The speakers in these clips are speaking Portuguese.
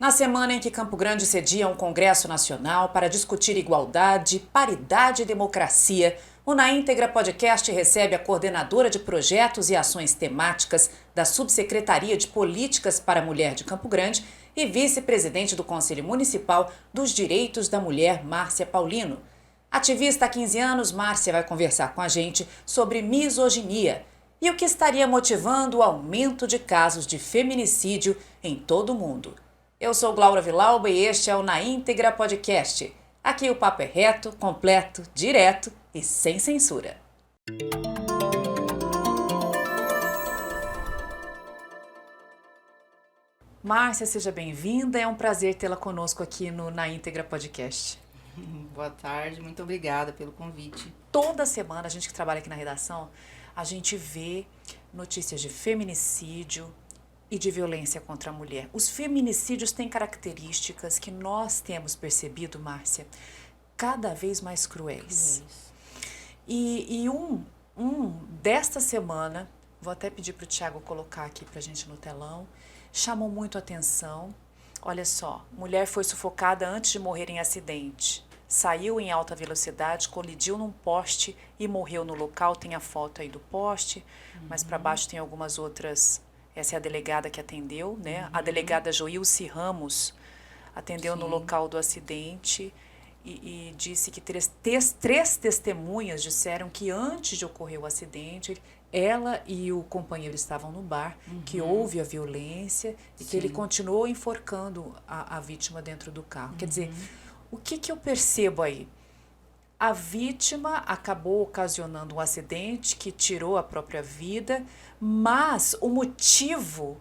Na semana em que Campo Grande cedia um congresso nacional para discutir igualdade, paridade e democracia, o Na Íntegra Podcast recebe a coordenadora de projetos e ações temáticas da Subsecretaria de Políticas para a Mulher de Campo Grande e vice-presidente do Conselho Municipal dos Direitos da Mulher, Márcia Paulino. Ativista há 15 anos, Márcia vai conversar com a gente sobre misoginia e o que estaria motivando o aumento de casos de feminicídio em todo o mundo. Eu sou Glaura Vilauba e este é o Na Íntegra Podcast. Aqui o papo é reto, completo, direto e sem censura. Márcia, seja bem-vinda. É um prazer tê-la conosco aqui no Na Íntegra Podcast. Boa tarde, muito obrigada pelo convite. Toda semana, a gente que trabalha aqui na redação, a gente vê notícias de feminicídio e de violência contra a mulher. Os feminicídios têm características que nós temos percebido, Márcia, cada vez mais cruéis. E um desta semana, vou até pedir para o Thiago colocar aqui para a gente no telão, chamou muito a atenção. Olha só, mulher foi sufocada antes de morrer em acidente. Saiu em alta velocidade, colidiu num poste e morreu no local. Tem a foto aí do poste, mas para baixo tem algumas outras. Essa é a delegada que atendeu, né? A delegada Joilce Ramos atendeu no local do acidente e disse que três testemunhas disseram que antes de ocorrer o acidente, ela e o companheiro estavam no bar, que houve a violência e que ele continuou enforcando a vítima dentro do carro. Quer dizer, o que eu percebo aí? A vítima acabou ocasionando um acidente que tirou a própria vida, mas o motivo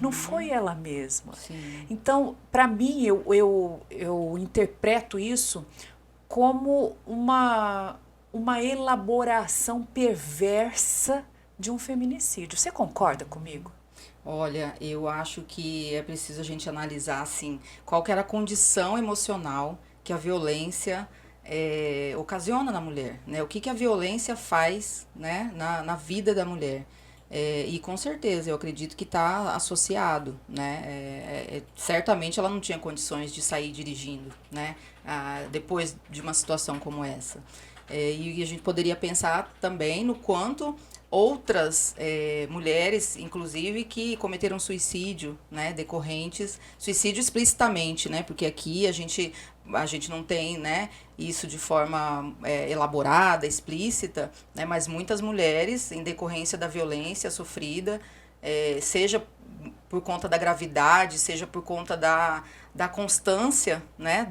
não foi ela mesma. Sim. Então, para mim, eu interpreto isso como uma elaboração perversa de um feminicídio. Você concorda comigo? Olha, eu acho que é preciso a gente analisar, assim, qual que era a condição emocional que a violência ocasiona na mulher, né? O que a violência faz, né, na vida da mulher. E com certeza, eu acredito que está associado, né? Certamente ela não tinha condições de sair dirigindo, né? Depois de uma situação como essa. E a gente poderia pensar também no quanto outras mulheres, inclusive, que cometeram suicídio, né, decorrentes, suicídio explicitamente, né, porque aqui a gente não tem, né, isso de forma elaborada, explícita, né, mas muitas mulheres, em decorrência da violência sofrida, seja por conta da gravidade, seja por conta da constância, né,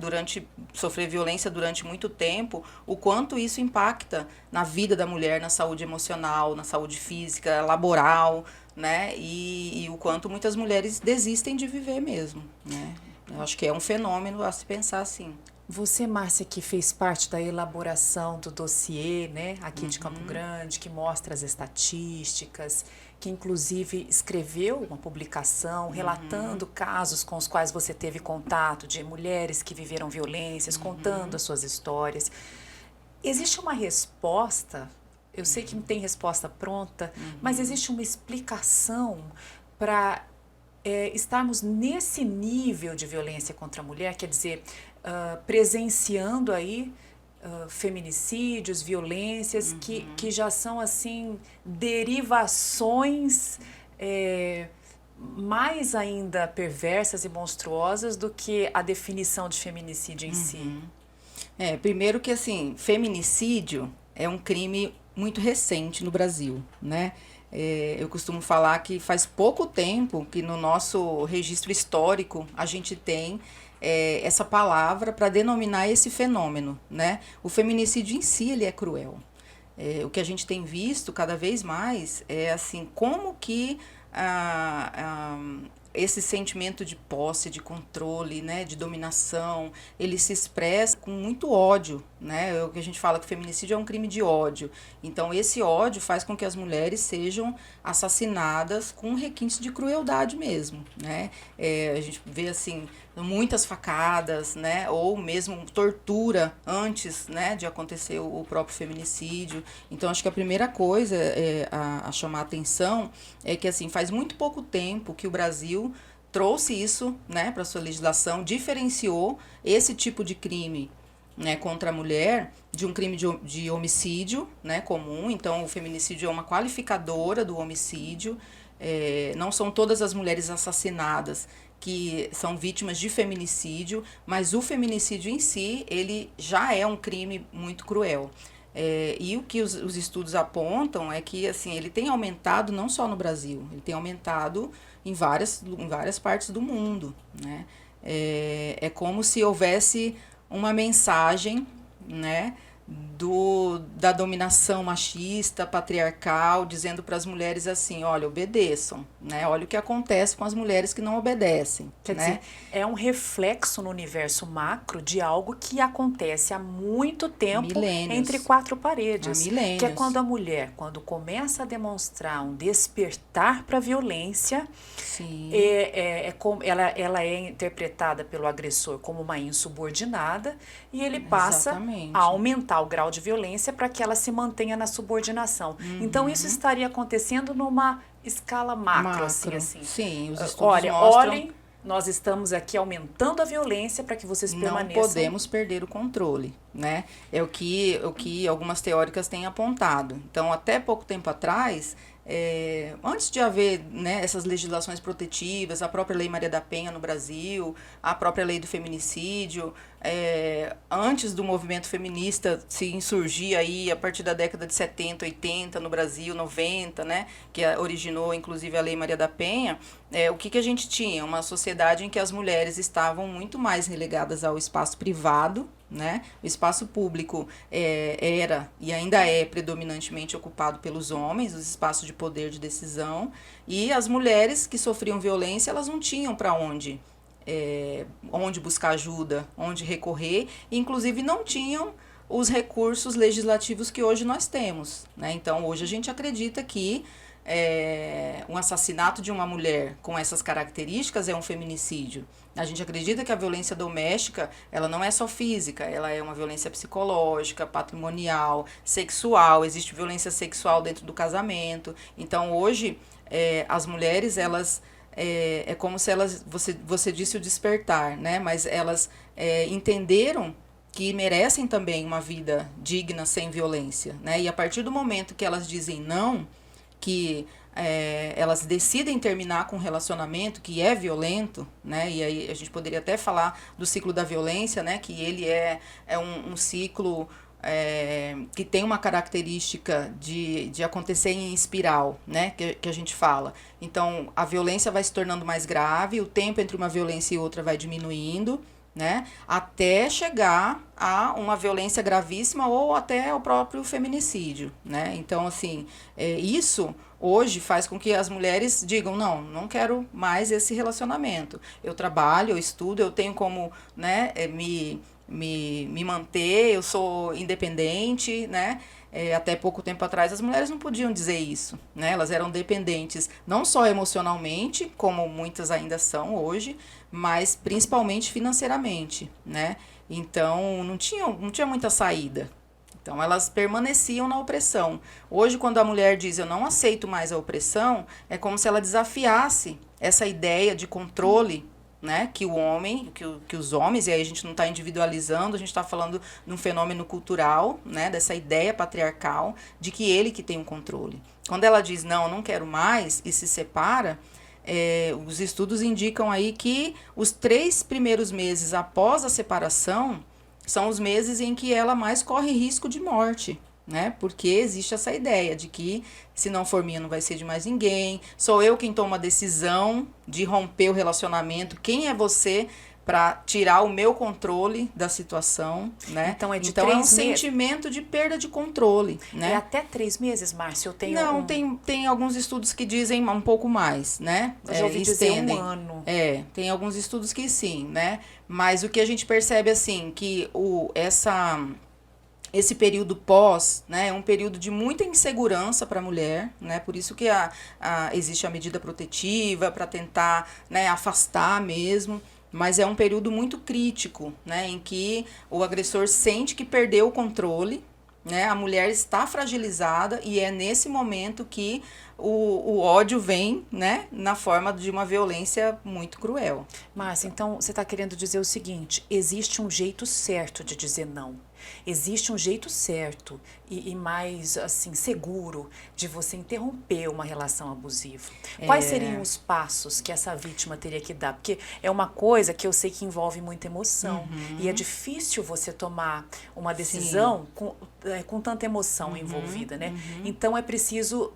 sofrer violência durante muito tempo, o quanto isso impacta na vida da mulher, na saúde emocional, na saúde física, laboral, né, e o quanto muitas mulheres desistem de viver mesmo, né. Eu acho que é um fenômeno a se pensar assim. Você, Márcia, que fez parte da elaboração do dossiê, né, aqui de Campo Grande, que mostra as estatísticas, que inclusive escreveu uma publicação relatando casos com os quais você teve contato, de mulheres que viveram violências, contando as suas histórias. Existe uma resposta, eu sei que não tem resposta pronta, mas existe uma explicação para estarmos nesse nível de violência contra a mulher, quer dizer, presenciando aí feminicídios, violências que já são assim derivações mais ainda perversas e monstruosas do que a definição de feminicídio em si. Primeiro que assim, feminicídio é um crime muito recente no Brasil, né? Eu costumo falar que faz pouco tempo que no nosso registro histórico a gente tem essa palavra para denominar esse fenômeno, né? O feminicídio em si, ele é cruel. O que a gente tem visto cada vez mais é assim, como que esse sentimento de posse, de controle, né, de dominação, ele se expressa com muito ódio, né? O que a gente fala que o feminicídio é um crime de ódio. Então, esse ódio faz com que as mulheres sejam assassinadas com requintes de crueldade mesmo, né? A gente vê, assim, muitas facadas, né? Ou mesmo tortura antes, né, de acontecer o próprio feminicídio. Então, acho que a primeira coisa a chamar a atenção é que, assim, faz muito pouco tempo que o Brasil trouxe isso, né, para sua legislação, diferenciou esse tipo de crime, né, contra a mulher de um crime de homicídio, né, comum. Então, o feminicídio é uma qualificadora do homicídio. Não são todas as mulheres assassinadas que são vítimas de feminicídio, mas o feminicídio em si, ele já é um crime muito cruel. E o que os estudos apontam é que assim, ele tem aumentado não só no Brasil, ele tem aumentado em várias partes do mundo, né? É como se houvesse uma mensagem, né, da dominação machista, patriarcal, dizendo para as mulheres assim, olha, obedeçam, né? Olha o que acontece com as mulheres que não obedecem, Quer né? dizer, é um reflexo no universo macro de algo que acontece há muito tempo Milênios. entre quatro paredes. Há milênios. Que é quando a mulher, quando começa a demonstrar um despertar para a violência, Sim. ela é interpretada pelo agressor como uma insubordinada e ele passa Exatamente. a aumentar o grau de violência para que ela se mantenha na subordinação. Então isso estaria acontecendo numa escala macro. Assim. Sim, os estudos Olha, mostram... olhem, nós estamos aqui aumentando a violência para que vocês não permaneçam. podemos perder o controle, né? É o que algumas teóricas têm apontado. Então, até pouco tempo atrás, antes de haver, né, essas legislações protetivas, a própria Lei Maria da Penha no Brasil, a própria Lei do Feminicídio, antes do movimento feminista se insurgir aí a partir da década de 70, 80 no Brasil, 90, né, que originou inclusive a Lei Maria da Penha, o que a gente tinha? Uma sociedade em que as mulheres estavam muito mais relegadas ao espaço privado, né? O espaço público era e ainda é predominantemente ocupado pelos homens, os espaços de poder de decisão, e as mulheres que sofriam violência, elas não tinham para onde buscar ajuda, onde recorrer, e inclusive não tinham os recursos legislativos que hoje nós temos, né? Então, hoje a gente acredita que um assassinato de uma mulher com essas características é um feminicídio. A gente acredita que a violência doméstica, ela não é só física, ela é uma violência psicológica, patrimonial, sexual, existe violência sexual dentro do casamento. Então, hoje, as mulheres, elas... é como se elas, você disse o despertar, né? Mas elas entenderam que merecem também uma vida digna, sem violência, né? E a partir do momento que elas dizem não, que elas decidem terminar com um relacionamento que é violento, né? E aí a gente poderia até falar do ciclo da violência, né? Que ele é um ciclo que tem uma característica de acontecer em espiral, né? Que a gente fala. Então, a violência vai se tornando mais grave, o tempo entre uma violência e outra vai diminuindo, né? Até chegar a uma violência gravíssima ou até o próprio feminicídio, né? Então, assim, isso hoje faz com que as mulheres digam, não quero mais esse relacionamento. Eu trabalho, eu estudo, eu tenho como, né, me manter, eu sou independente, né? Até pouco tempo atrás as mulheres não podiam dizer isso, né? Elas eram dependentes não só emocionalmente, como muitas ainda são hoje, mas principalmente financeiramente, né? Então não tinha muita saída. Então elas permaneciam na opressão. Hoje, quando a mulher diz eu não aceito mais a opressão, é como se ela desafiasse essa ideia de controle, né, que o homem, que os homens, e aí a gente não está individualizando, a gente está falando de um fenômeno cultural, né, dessa ideia patriarcal de que ele que tem o controle. Quando ela diz não quero mais e se separa, os estudos indicam aí que os 3 primeiros meses após a separação são os meses em que ela mais corre risco de morte, né? Porque existe essa ideia de que se não for minha não vai ser de mais ninguém, sou eu quem toma a decisão de romper o relacionamento, quem é você para tirar o meu controle da situação, né? Então é um sentimento de perda de controle, né? É até 3 meses, Márcia? Eu tenho não, tem alguns estudos que dizem um pouco mais, né? Eu já ouvi dizer 1 ano. Tem alguns estudos que sim, né? Mas o que a gente percebe, assim, que esse período pós, né, é um período de muita insegurança para a mulher, né? Por isso que existe a medida protetiva, para tentar, né, afastar mesmo. Mas é um período muito crítico, né, em que o agressor sente que perdeu o controle, né, a mulher está fragilizada e é nesse momento que o ódio vem, né, na forma de uma violência muito cruel. Márcia, então você está querendo dizer o seguinte: existe um jeito certo de dizer não. Existe um jeito certo e mais assim seguro de você interromper uma relação abusiva. Quais seriam os passos que essa vítima teria que dar? Porque é uma coisa que eu sei que envolve muita emoção e é difícil você tomar uma decisão com tanta emoção envolvida, né? Então é preciso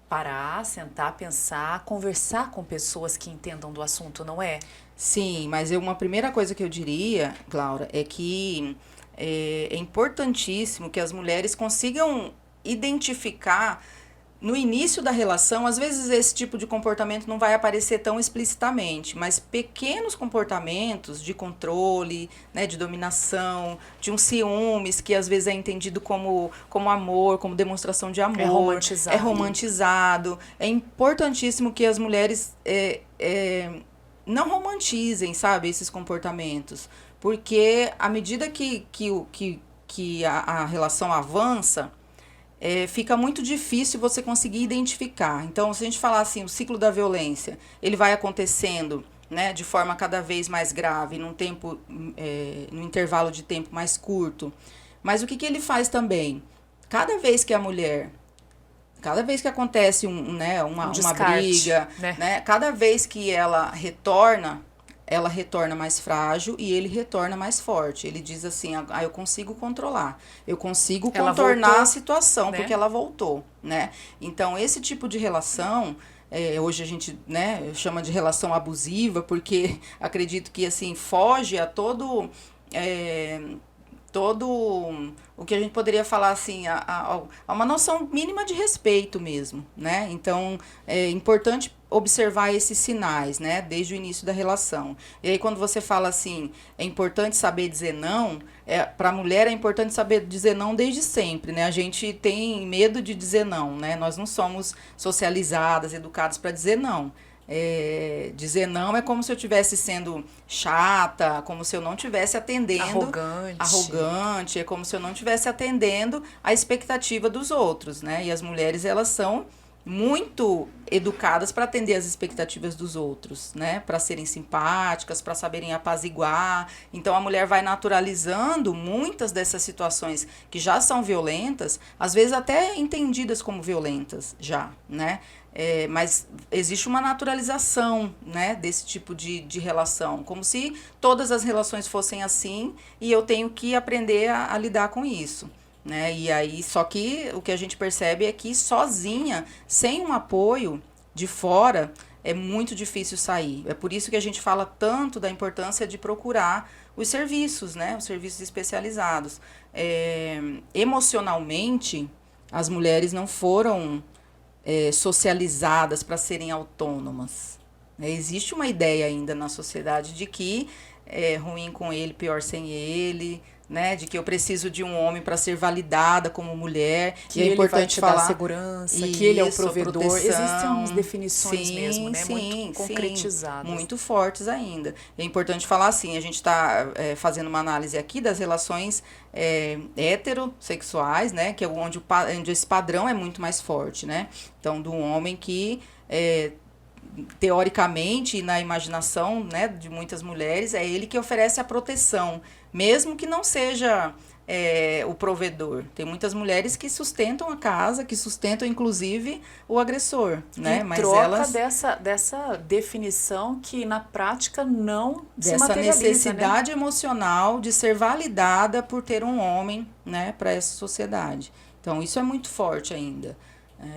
parar, sentar, pensar, conversar com pessoas que entendam do assunto, não é? Sim, mas uma primeira coisa que eu diria, Glaura, é que é importantíssimo que as mulheres consigam identificar no início da relação. Às vezes esse tipo de comportamento não vai aparecer tão explicitamente, mas pequenos comportamentos de controle, né, de dominação, de um ciúmes que às vezes é entendido como amor, como demonstração de amor. É romantizado. É importantíssimo que as mulheres não romantizem, sabe, esses comportamentos. Porque à medida que a relação avança, fica muito difícil você conseguir identificar. Então, se a gente falar assim, o ciclo da violência, ele vai acontecendo, né, de forma cada vez mais grave, num intervalo de tempo mais curto. Mas o que ele faz também? Cada vez que acontece uma briga, né, cada vez que ela retorna mais frágil e ele retorna mais forte. Ele diz assim, eu consigo controlar, eu consigo contornar a situação, né? Porque ela voltou, né? Então, esse tipo de relação, hoje a gente, né, chama de relação abusiva, porque acredito que, assim, foge a todo o que a gente poderia falar assim, a uma noção mínima de respeito mesmo, né? Então, é importante observar esses sinais, né, desde o início da relação. E aí, quando você fala assim, é importante saber dizer não, para a mulher é importante saber dizer não desde sempre, né? A gente tem medo de dizer não, né? Nós não somos socializadas, educadas para dizer não. Dizer não é como se eu estivesse sendo chata, como se eu não estivesse atendendo... Arrogante, é como se eu não estivesse atendendo a expectativa dos outros, né? E as mulheres, elas são muito educadas para atender as expectativas dos outros, né? Para serem simpáticas, para saberem apaziguar. Então, a mulher vai naturalizando muitas dessas situações que já são violentas, às vezes até entendidas como violentas já, né? Mas existe uma naturalização, né, desse tipo de relação, como se todas as relações fossem assim e eu tenho que aprender a lidar com isso, né? E aí, só que o que a gente percebe é que sozinha, sem um apoio de fora, é muito difícil sair. É por isso que a gente fala tanto da importância de procurar os serviços, né, os serviços especializados. Emocionalmente, as mulheres não foram socializadas para serem autônomas. Existe uma ideia ainda na sociedade de que é ruim com ele, pior sem ele, né? De que eu preciso de um homem para ser validada como mulher. Que e é importante falar dar segurança, isso, que ele é o provedor. Existem umas definições mesmo, né? Muito concretizadas. Muito fortes ainda. É importante falar assim, a gente está fazendo uma análise aqui das relações heterossexuais, né? Que é onde esse padrão é muito mais forte, né? Então, do homem que teoricamente e na imaginação, né, de muitas mulheres, é ele que oferece a proteção, mesmo que não seja o provedor. Tem muitas mulheres que sustentam a casa, que sustentam inclusive o agressor, né? Em troca dessa definição que na prática não se materializa, dessa necessidade, né, emocional de ser validada por ter um homem, né, para essa sociedade. Então isso é muito forte ainda.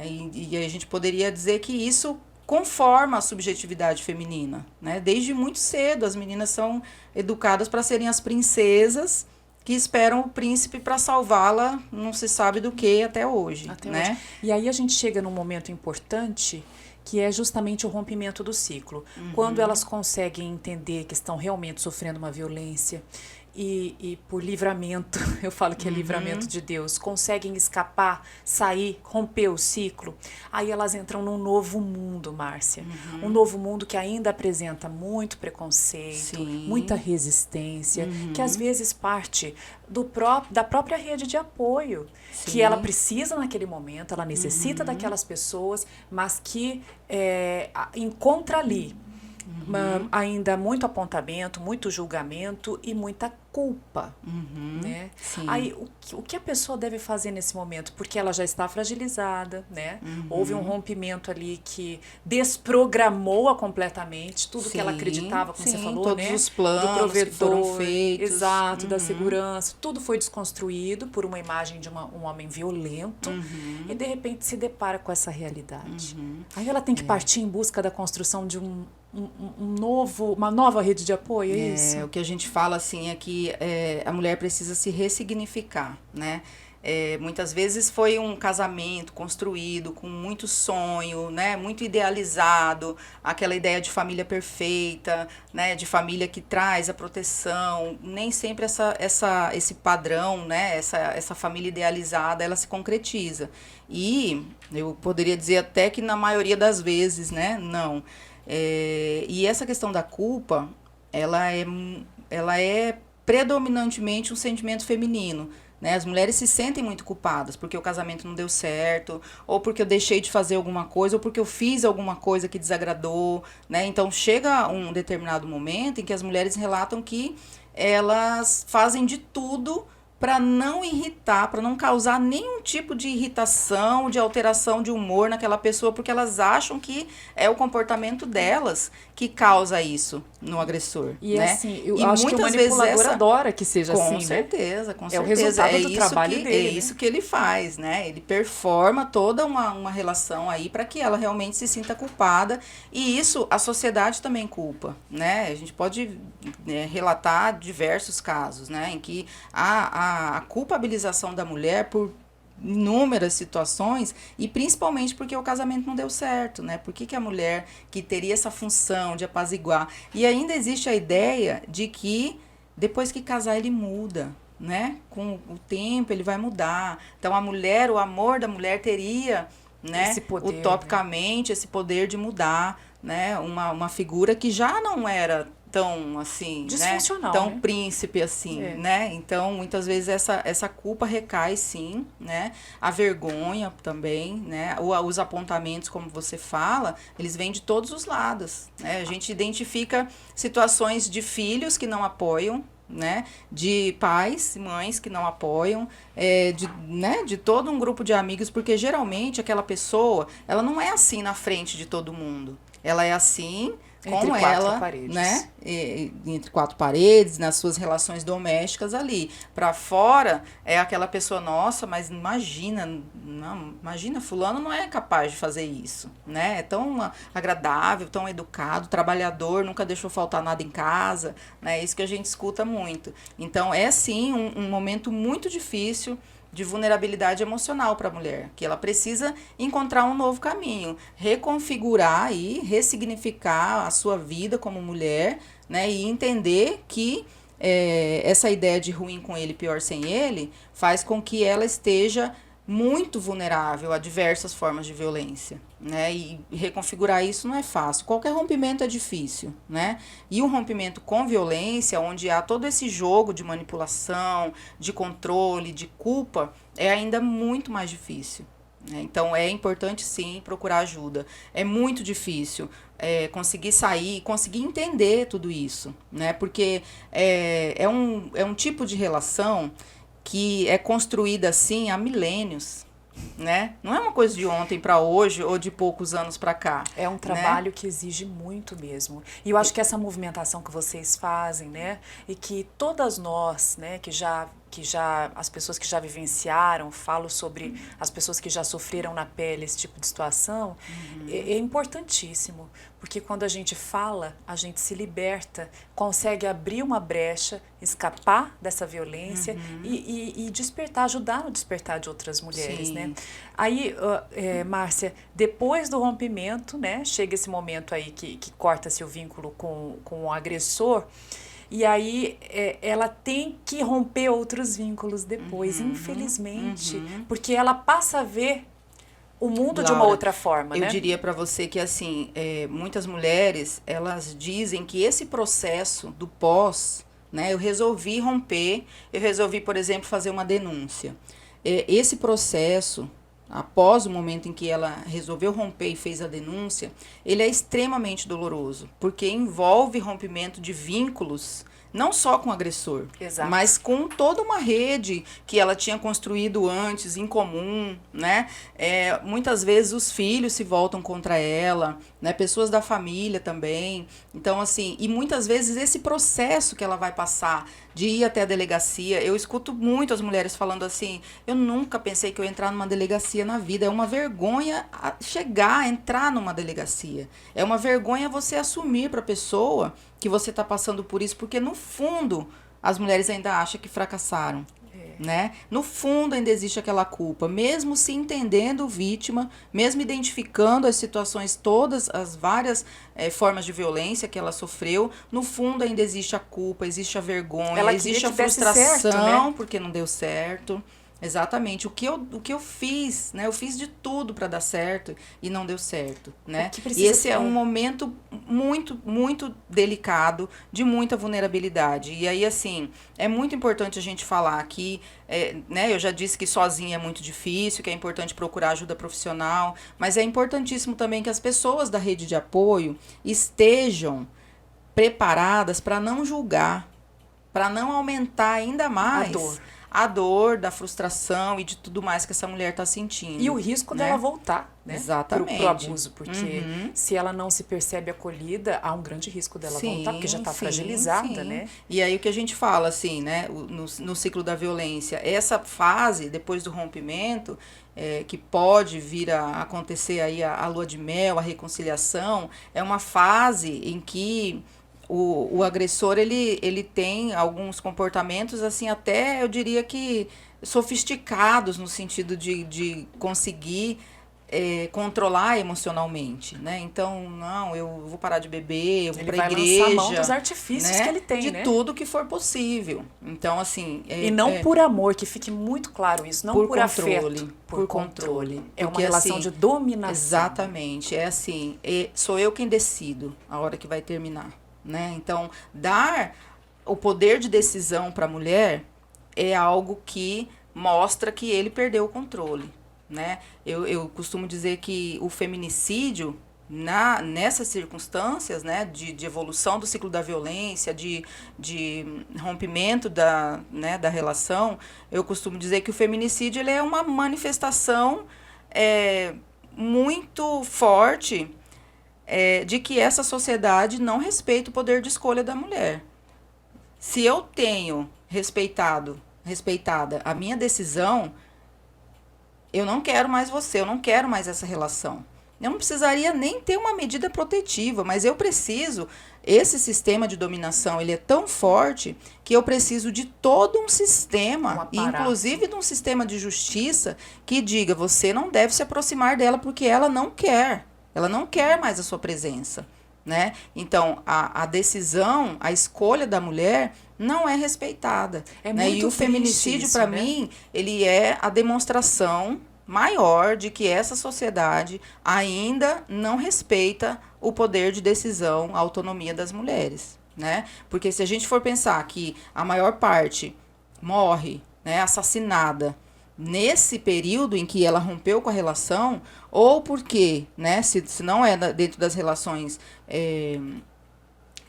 E a gente poderia dizer que isso conforma a subjetividade feminina, né? Desde muito cedo as meninas são educadas para serem as princesas que esperam o príncipe para salvá-la, não se sabe do que até hoje, né? Hoje. E aí a gente chega num momento importante que é justamente o rompimento do ciclo. Quando elas conseguem entender que estão realmente sofrendo uma violência e por livramento, eu falo que é livramento de Deus, conseguem escapar, sair, romper o ciclo, aí elas entram num novo mundo, Márcia. Um novo mundo que ainda apresenta muito preconceito, Sim. muita resistência, que às vezes parte da própria rede de apoio, Sim. que ela precisa naquele momento, ela necessita daquelas pessoas, mas que encontra ali ainda muito apontamento, muito julgamento e muita culpa, né? Sim. Aí, o que a pessoa deve fazer nesse momento? Porque ela já está fragilizada, né? Houve um rompimento ali que desprogramou-a completamente, tudo que ela acreditava, como você falou, todos né? os planos do provedor, que foram feitos. exato, da segurança, tudo foi desconstruído por uma imagem de um homem violento e de repente se depara com essa realidade. Aí ela tem que partir em busca da construção de uma nova rede de apoio, é isso? O que a gente fala assim é que a mulher precisa se ressignificar, né? Muitas vezes foi um casamento construído com muito sonho, né? Muito idealizado, aquela ideia de família perfeita, né? De família que traz a proteção. Nem sempre esse padrão, né? Essa família idealizada, ela se concretiza. E eu poderia dizer até que na maioria das vezes, né? Não. E essa questão da culpa, ela é predominantemente um sentimento feminino, né? As mulheres se sentem muito culpadas porque o casamento não deu certo, ou porque eu deixei de fazer alguma coisa, ou porque eu fiz alguma coisa que desagradou, né? Então chega um determinado momento em que as mulheres relatam que elas fazem de tudo para não irritar, para não causar nenhum tipo de irritação, de alteração de humor naquela pessoa, porque elas acham que é o comportamento delas que causa isso no agressor, E né? assim, eu E acho que o muitas manipulador vezes adora que seja com assim, certeza, né? com É certeza. o resultado do isso trabalho que, dele, É né? isso que ele faz, né? Ele performa toda uma relação aí para que ela realmente se sinta culpada. E isso a sociedade também culpa, né? A gente pode relatar diversos casos, né? Em que a culpabilização da mulher por inúmeras situações, e principalmente porque o casamento não deu certo, né? Por que a mulher que teria essa função de apaziguar? E ainda existe a ideia de que depois que casar ele muda, né? Com o tempo ele vai mudar. Então a mulher, o amor da mulher teria, né? Esse poder, utopicamente, esse poder de mudar, né? Uma figura que já não era tão assim, disfuncional, né? Tão né? príncipe assim, né? Então, muitas vezes essa culpa recai sim, né? A vergonha também, né? Os apontamentos, como você fala, eles vêm de todos os lados, né? A gente identifica situações de filhos que não apoiam, né? De pais e mães que não apoiam, de todo um grupo de amigos, porque geralmente aquela pessoa, ela não é assim na frente de todo mundo. Ela é assim entre com quatro ela, paredes, né? Entre quatro paredes, nas suas relações domésticas ali. Para fora é aquela pessoa, nossa, mas imagina, fulano não é capaz de fazer isso, né? É tão agradável, tão educado, trabalhador, nunca deixou faltar nada em casa, né? É isso que a gente escuta muito. Então é sim um momento muito difícil de vulnerabilidade emocional para a mulher, que ela precisa encontrar um novo caminho, reconfigurar e ressignificar a sua vida como mulher, né, e entender que essa ideia de ruim com ele, pior sem ele, faz com que ela esteja muito vulnerável a diversas formas de violência, né? E reconfigurar isso não é fácil. Qualquer rompimento é difícil, né? E um rompimento com violência, onde há todo esse jogo de manipulação, de controle, de culpa, é ainda muito mais difícil, né? Então é importante sim procurar ajuda. É muito difícil conseguir sair, conseguir entender tudo isso, né? Porque é um tipo de relação que é construída assim há milênios, né? Não é uma coisa de ontem para hoje ou de poucos anos para cá. É um trabalho que exige muito mesmo. E eu acho que essa movimentação que vocês fazem, né? E que todas nós, né? Que já as pessoas que já vivenciaram, falo sobre as pessoas que já sofreram na pele esse tipo de situação, é importantíssimo. Porque quando a gente fala, a gente se liberta, consegue abrir uma brecha, escapar dessa violência e despertar, ajudar no despertar de outras mulheres, né? Aí, Márcia, depois do rompimento, né? Chega esse momento aí que corta-se o vínculo com o agressor. E aí ela tem que romper outros vínculos depois, infelizmente, porque ela passa a ver o mundo de uma Laura, outra forma, eu né? diria para você que, assim, muitas mulheres, elas dizem que esse processo do pós, né, eu resolvi romper, eu resolvi, por exemplo, fazer uma denúncia. Esse processo, após o momento em que ela resolveu romper e fez a denúncia, ele é extremamente doloroso, porque envolve rompimento de vínculos, não só com o agressor, Exato. mas com toda uma rede que ela tinha construído antes, em comum, né? Muitas vezes os filhos se voltam contra ela, né? Pessoas da família também. Então, assim, e muitas vezes esse processo que ela vai passar de ir até a delegacia, eu escuto muito as mulheres falando assim, eu nunca pensei que eu ia entrar numa delegacia na vida, é uma vergonha chegar, entrar numa delegacia, é uma vergonha você assumir para a pessoa que você está passando por isso, porque no fundo as mulheres ainda acham que fracassaram. Né? No fundo ainda existe aquela culpa, mesmo se entendendo vítima, mesmo identificando as situações todas, as várias formas de violência que ela sofreu, no fundo ainda existe a culpa, existe a vergonha, Ela existe a queria que desse frustração, certo, né? porque não deu certo. Exatamente. O que eu fiz, né? Eu fiz de tudo para dar certo e não deu certo, né? E esse é um momento muito, muito delicado, de muita vulnerabilidade. E aí, assim, é muito importante a gente falar que, né? Eu já disse que sozinha é muito difícil, que é importante procurar ajuda profissional, mas é importantíssimo também que as pessoas da rede de apoio estejam preparadas para não julgar, para não aumentar ainda mais a dor da frustração e de tudo mais que essa mulher está sentindo. E o risco dela voltar, né? Exatamente. Pro abuso, porque se ela não se percebe acolhida, há um grande risco dela voltar, porque já está fragilizada, né? E aí o que a gente fala, assim, né, no ciclo da violência, essa fase, depois do rompimento, que pode vir a acontecer aí a lua de mel, a reconciliação, é uma fase em que o agressor, ele tem alguns comportamentos, assim, até eu diria que sofisticados, no sentido de conseguir controlar emocionalmente, né? Então, não, eu vou parar de beber, eu vou para a igreja. Ele vai lançar mão dos artifícios, né, que ele tem, de né? tudo que for possível. Então, assim... e não por amor, que fique muito claro isso, não por controle, afeto, por controle. É porque, uma relação assim, de dominação. Exatamente, é assim, sou eu quem decido a hora que vai terminar, né? Então, dar o poder de decisão para a mulher é algo que mostra que ele perdeu o controle, né? Eu costumo dizer que o feminicídio, nessas circunstâncias, né, de evolução do ciclo da violência, de rompimento da relação, eu costumo dizer que o feminicídio ele é uma manifestação muito forte de que essa sociedade não respeita o poder de escolha da mulher. Se eu tenho respeitada a minha decisão, eu não quero mais você, eu não quero mais essa relação. Eu não precisaria nem ter uma medida protetiva, mas eu preciso, esse sistema de dominação, ele é tão forte que eu preciso de todo um sistema, inclusive de um sistema de justiça, que diga, você não deve se aproximar dela porque ela não quer mais a sua presença, né? Então, a decisão, a escolha da mulher não é respeitada. Né? E o feminicídio, para mim, ele é a demonstração maior de que essa sociedade ainda não respeita o poder de decisão, a autonomia das mulheres, né? Porque se a gente for pensar que a maior parte morre, né, assassinada, nesse período em que ela rompeu com a relação, ou porque, né, se não é dentro das relações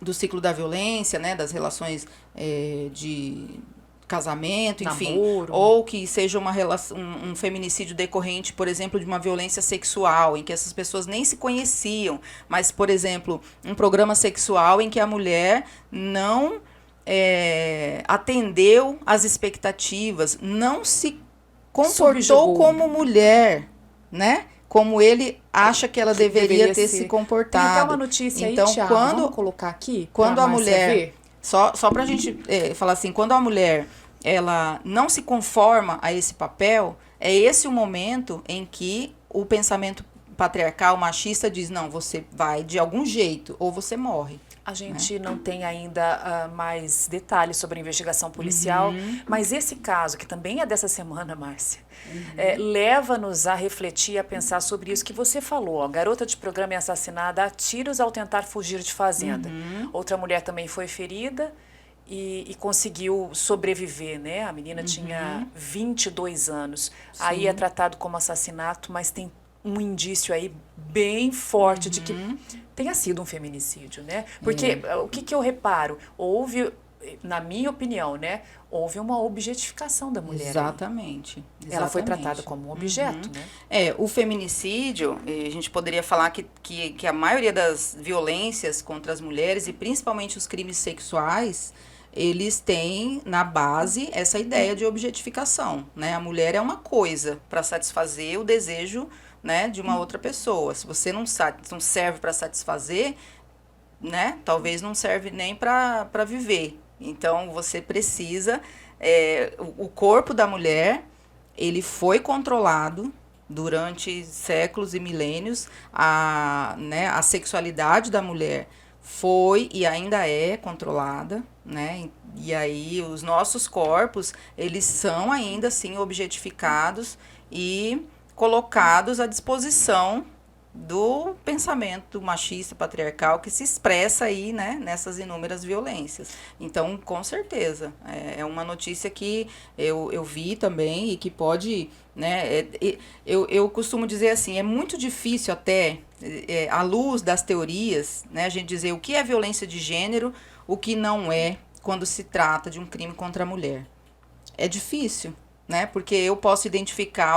do ciclo da violência, né, das relações de casamento, enfim, namoro, ou que seja uma relação, um feminicídio decorrente, por exemplo, de uma violência sexual, em que essas pessoas nem se conheciam, mas, por exemplo, um programa sexual em que a mulher não atendeu às expectativas, não se comportou como mulher, né? Como ele acha que ela deveria ter se comportado. Tem até uma notícia então, aí, Thiago, vamos colocar aqui, quando a mulher, só para a gente falar assim, quando a mulher ela não se conforma a esse papel, é esse o momento em que o pensamento patriarcal, machista diz, não, você vai de algum jeito, ou você morre. A gente não tem ainda mais detalhes sobre a investigação policial, mas esse caso, que também é dessa semana, Márcia, leva-nos a refletir, a pensar sobre isso que você falou. A garota de programa é assassinada a tiros ao tentar fugir de fazenda. Outra mulher também foi ferida e conseguiu sobreviver, né? A menina tinha 22 anos. Sim. Aí é tratado como assassinato, mas tem um indício aí bem forte de que tenha sido um feminicídio, né? Porque o que eu reparo? Houve, na minha opinião, né? Houve uma objetificação da mulher. Exatamente. Ela foi tratada como um objeto, né? O feminicídio, a gente poderia falar que a maioria das violências contra as mulheres, e principalmente os crimes sexuais, eles têm na base essa ideia de objetificação, né? A mulher é uma coisa para satisfazer o desejo, né, de uma outra pessoa. Se você não serve para satisfazer, né, talvez não serve nem para viver. Então você precisa, o corpo da mulher, ele foi controlado durante séculos e milênios. A sexualidade da mulher foi e ainda é controlada, né? E aí os nossos corpos, eles são ainda assim objetificados e colocados à disposição do pensamento machista, patriarcal, que se expressa aí, né, nessas inúmeras violências. Então, com certeza, é uma notícia que eu vi também e que pode, né, eu costumo dizer assim, é muito difícil até, à luz das teorias, né, a gente dizer o que é violência de gênero, o que não é, quando se trata de um crime contra a mulher. É difícil, né? Porque eu posso identificar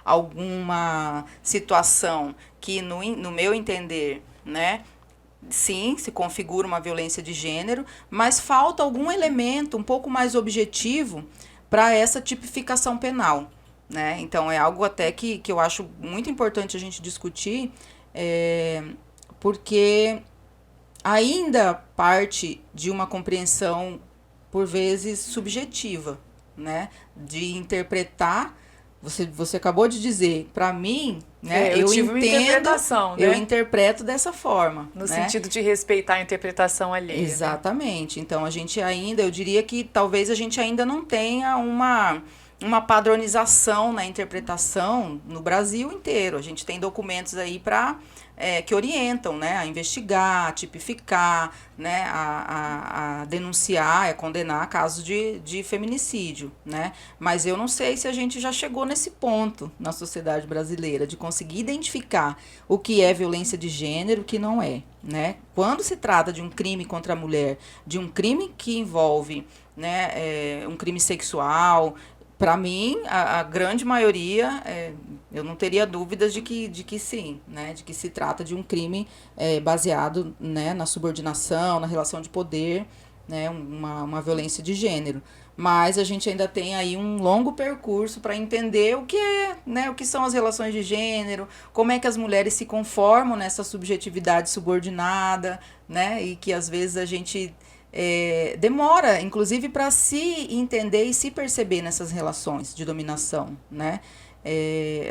alguma situação que, no meu entender, né, sim, se configura uma violência de gênero, mas falta algum elemento um pouco mais objetivo para essa tipificação penal, né? Então, é algo até que eu acho muito importante a gente discutir, porque ainda parte de uma compreensão, por vezes, subjetiva, né, de interpretar. Você acabou de dizer, para mim, né, eu tive uma interpretação, né? Eu interpreto dessa forma. No né? sentido de respeitar a interpretação alheia. Exatamente. Né? Então, a gente ainda, eu diria que talvez a gente ainda não tenha uma padronização na interpretação no Brasil inteiro. A gente tem documentos aí que orientam, né, a investigar, a tipificar, né, a denunciar, a condenar casos de feminicídio, né? Mas eu não sei se a gente já chegou nesse ponto na sociedade brasileira de conseguir identificar o que é violência de gênero e o que não é, né? Quando se trata de um crime contra a mulher, de um crime que envolve, né, um crime sexual, para mim, a grande maioria, eu não teria dúvidas de que sim, né? De que se trata de um crime baseado, né, na subordinação, na relação de poder, né, uma violência de gênero. Mas a gente ainda tem aí um longo percurso para entender o que é, né, o que são as relações de gênero, como é que as mulheres se conformam nessa subjetividade subordinada, né? E que às vezes a gente demora, inclusive, para se entender e se perceber nessas relações de dominação, né?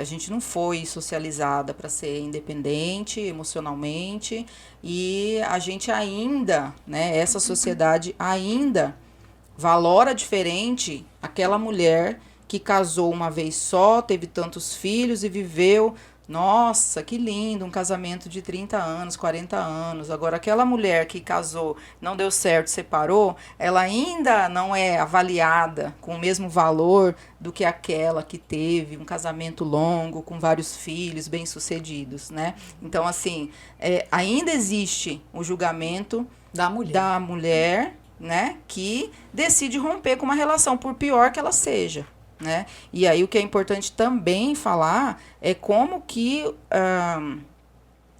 A gente não foi socializada para ser independente emocionalmente e a gente ainda, né? Essa sociedade ainda valora diferente aquela mulher que casou uma vez só, teve tantos filhos e viveu. Nossa, que lindo, um casamento de 30 anos, 40 anos. Agora, aquela mulher que casou, não deu certo, separou, ela ainda não é avaliada com o mesmo valor do que aquela que teve um casamento longo, com vários filhos, bem-sucedidos, né? Então, assim, ainda existe o julgamento da mulher, né, que decide romper com uma relação, por pior que ela seja. Né? E aí o que é importante também falar é como que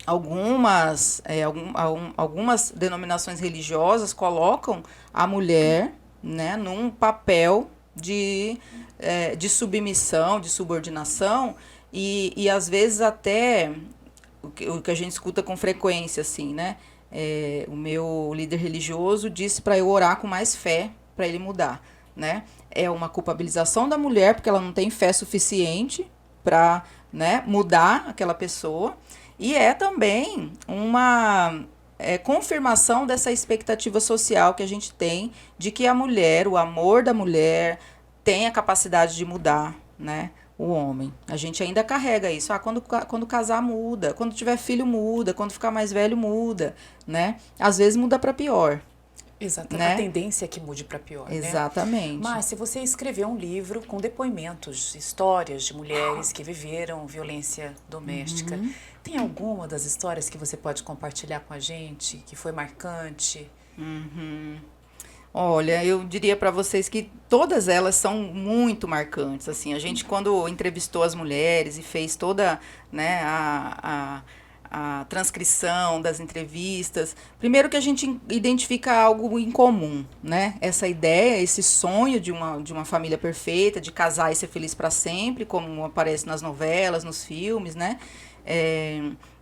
algumas denominações religiosas colocam a mulher, né, num papel de submissão, de subordinação e às vezes até o que a gente escuta com frequência, assim, né? O meu líder religioso disse para eu orar com mais fé para ele mudar, né? É uma culpabilização da mulher, porque ela não tem fé suficiente para, né, mudar aquela pessoa. E é também confirmação dessa expectativa social que a gente tem de que a mulher, o amor da mulher, tem a capacidade de mudar, né? O homem. A gente ainda carrega isso. Quando casar muda, quando tiver filho muda, quando ficar mais velho muda, né? Às vezes muda para pior. Exatamente. Né? A tendência é que mude para pior, Exatamente. né? Mas se você escrever um livro com depoimentos, histórias de mulheres que viveram violência doméstica, tem alguma das histórias que você pode compartilhar com a gente, que foi marcante? Olha, eu diria para vocês que todas elas são muito marcantes. Assim, a gente quando entrevistou as mulheres e fez toda, né, a transcrição das entrevistas, primeiro que a gente identifica algo em comum, né? Essa ideia, esse sonho de uma família perfeita, de casar e ser feliz para sempre, como aparece nas novelas, nos filmes, né?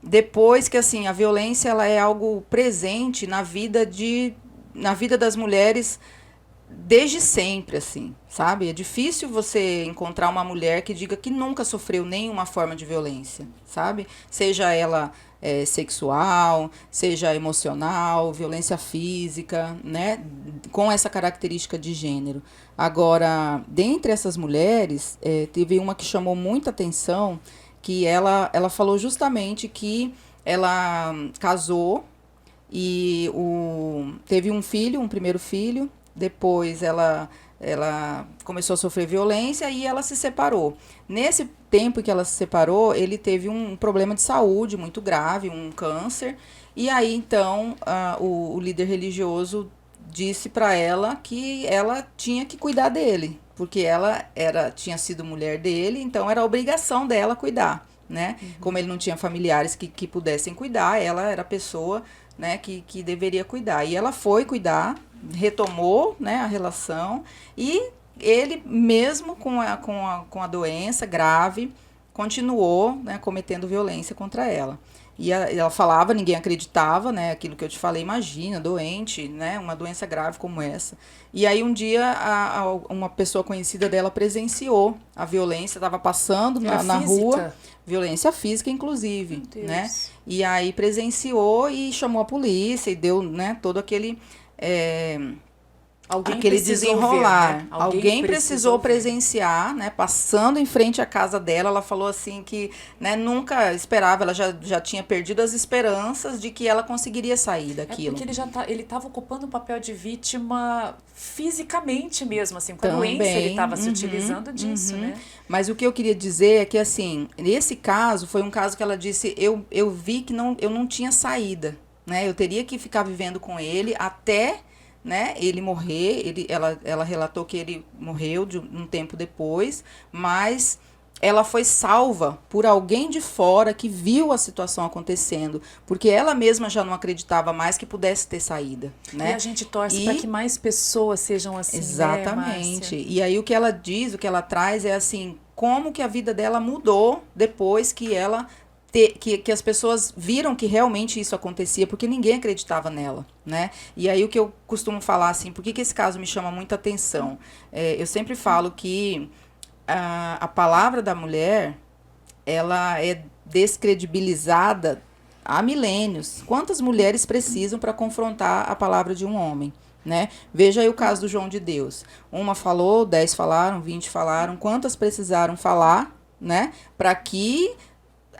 Depois que assim a violência ela é algo presente na vida das mulheres desde sempre, assim, sabe? É difícil você encontrar uma mulher que diga que nunca sofreu nenhuma forma de violência, sabe? Seja ela sexual, seja emocional, violência física, né? Com essa característica de gênero. Agora, dentre essas mulheres, teve uma que chamou muita atenção, que ela falou justamente que ela casou e teve um filho, um primeiro filho, depois ela começou a sofrer violência e ela se separou. Nesse tempo que ela se separou, ele teve um problema de saúde muito grave, um câncer, e aí então o líder religioso disse para ela que ela tinha que cuidar dele, porque ela tinha sido mulher dele, então era a obrigação dela cuidar, né? Como ele não tinha familiares que pudessem cuidar, ela era a pessoa, né, que deveria cuidar. E ela foi cuidar, retomou, né, a relação, e ele, mesmo com a doença grave, continuou, né, cometendo violência contra ela. E ela falava, ninguém acreditava, né, aquilo que eu te falei, imagina, doente, né, uma doença grave como essa. E aí um dia uma pessoa conhecida dela presenciou a violência, estava passando na rua, violência física inclusive, né? E aí presenciou e chamou a polícia e deu, né, todo aquele aquele desenrolar. Ver, né? Alguém precisou presenciar, né? Passando em frente à casa dela, ela falou assim que, né, nunca esperava, ela já tinha perdido as esperanças de que ela conseguiria sair daquilo. Porque ele estava ocupando um papel de vítima fisicamente mesmo, assim, com a doença ele estava se utilizando disso, né? Mas o que eu queria dizer é que, assim, nesse caso, foi um caso que ela disse, eu vi que eu não tinha saída, né? Eu teria que ficar vivendo com ele até, né, ele morrer. Ela relatou que ele morreu um tempo depois, mas ela foi salva por alguém de fora que viu a situação acontecendo, porque ela mesma já não acreditava mais que pudesse ter saída, né? E a gente torce para que mais pessoas sejam assim, exatamente. Né, e aí o que ela diz, o que ela traz é assim, como que a vida dela mudou depois que ela que as pessoas viram que realmente isso acontecia, porque ninguém acreditava nela, né? E aí o que eu costumo falar, assim, por que esse caso me chama muita atenção? Eu sempre falo que a palavra da mulher, ela é descredibilizada há milênios. Quantas mulheres precisam para confrontar a palavra de um homem, né? Veja aí o caso do João de Deus. Uma falou, 10 falaram, 20 falaram. Quantas precisaram falar, né? Para que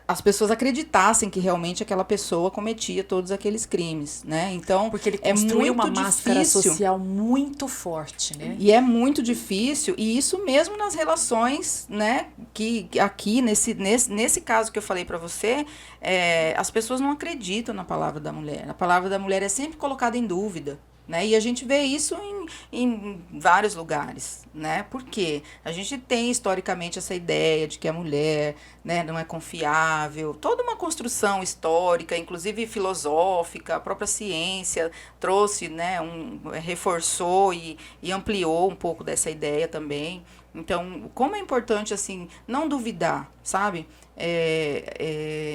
as pessoas acreditassem que realmente aquela pessoa cometia todos aqueles crimes, né? Então, porque ele construiu uma máscara social muito forte, né? E é muito difícil, e isso mesmo nas relações, né? Que aqui, nesse caso que eu falei para você, as pessoas não acreditam na palavra da mulher. A palavra da mulher é sempre colocada em dúvida, né? E a gente vê isso em vários lugares, né? Porque a gente tem historicamente essa ideia de que a mulher, né, não é confiável, toda uma construção histórica, inclusive filosófica, a própria ciência trouxe, né, reforçou e ampliou um pouco dessa ideia também. Então, como é importante, assim, não duvidar, sabe?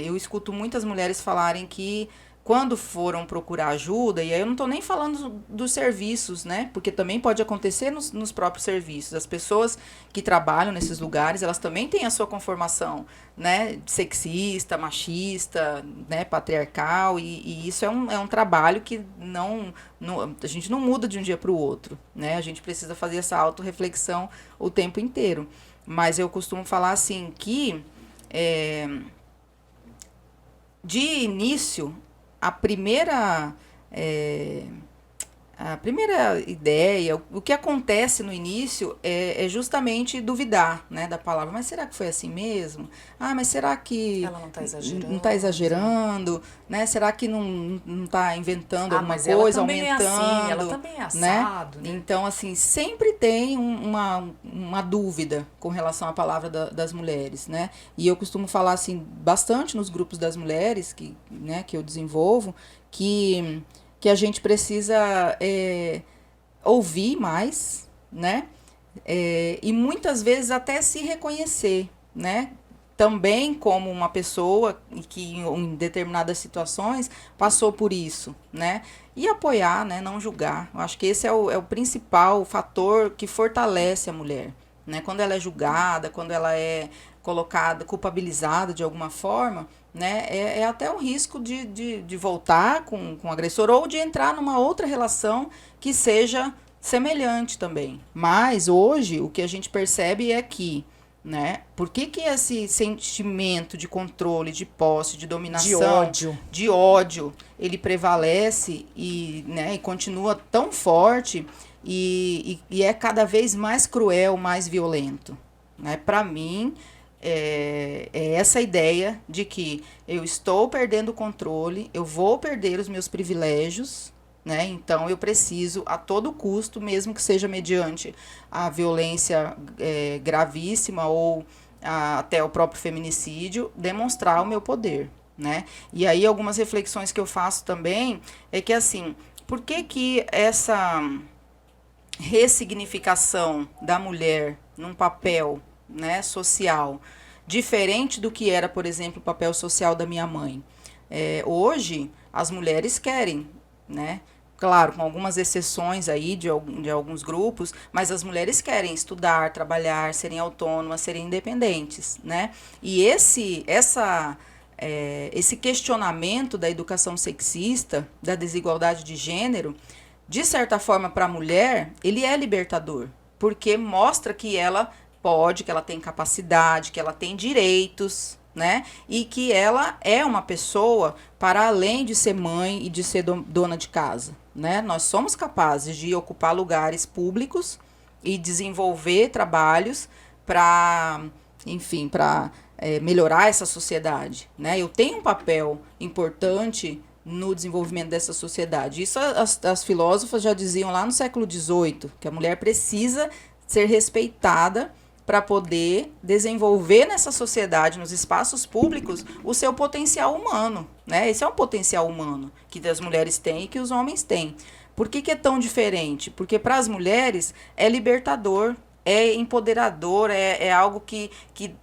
Eu escuto muitas mulheres falarem que quando foram procurar ajuda, e aí eu não estou nem falando dos serviços, né? Porque também pode acontecer nos próprios serviços. As pessoas que trabalham nesses lugares, elas também têm a sua conformação, né? Sexista, machista, né? Patriarcal, e isso é um trabalho que a gente não muda de um dia para o outro, né? A gente precisa fazer essa autorreflexão o tempo inteiro. Mas eu costumo falar assim que, de início, a primeira é, a primeira ideia, o que acontece no início é justamente duvidar, né, da palavra. Mas será que foi assim mesmo? Ah, mas será que Ela não está exagerando. não está exagerando, né? Será que não está inventando alguma mas coisa, ela também aumentando? É assim, ela também é assado, né? Então, assim, sempre tem uma dúvida com relação à palavra das mulheres, né? E eu costumo falar, assim, bastante nos grupos das mulheres que eu desenvolvo, que a gente precisa ouvir mais, né? E muitas vezes até se reconhecer, né? Também como uma pessoa que em determinadas situações passou por isso, né? E apoiar, né? Não julgar. Eu acho que esse é o principal fator que fortalece a mulher, né? Quando ela é julgada, quando ela é colocada, culpabilizada de alguma forma, né? É até um risco de voltar com o agressor ou de entrar numa outra relação que seja semelhante também. Mas hoje o que a gente percebe é que, né? Por que esse sentimento de controle, de posse, de dominação, de ódio, ele prevalece e continua tão forte e é cada vez mais cruel, mais violento, né? Para mim, é essa ideia de que eu estou perdendo o controle, eu vou perder os meus privilégios, né? Então eu preciso a todo custo, mesmo que seja mediante a violência gravíssima ou até o próprio feminicídio, demonstrar o meu poder, né? E aí algumas reflexões que eu faço também é que, assim, por que essa ressignificação da mulher num papel, né, social, diferente do que era, por exemplo, o papel social da minha mãe? Hoje as mulheres querem, né? Claro, com algumas exceções aí de alguns grupos, mas as mulheres querem estudar, trabalhar, serem autônomas, serem independentes, né? E esse questionamento da educação sexista, da desigualdade de gênero, de certa forma, para a mulher, ele é libertador, porque mostra que ela pode, que ela tem capacidade, que ela tem direitos, né? E que ela é uma pessoa para além de ser mãe e de ser dona de casa, né? Nós somos capazes de ocupar lugares públicos e desenvolver trabalhos para, enfim, para melhorar essa sociedade, né? Eu tenho um papel importante no desenvolvimento dessa sociedade. Isso as filósofas já diziam lá no século XVIII, que a mulher precisa ser respeitada para poder desenvolver nessa sociedade, nos espaços públicos, o seu potencial humano, né? Esse é um potencial humano que as mulheres têm e que os homens têm. Por que é tão diferente? Porque para as mulheres é libertador, é empoderador, é algo que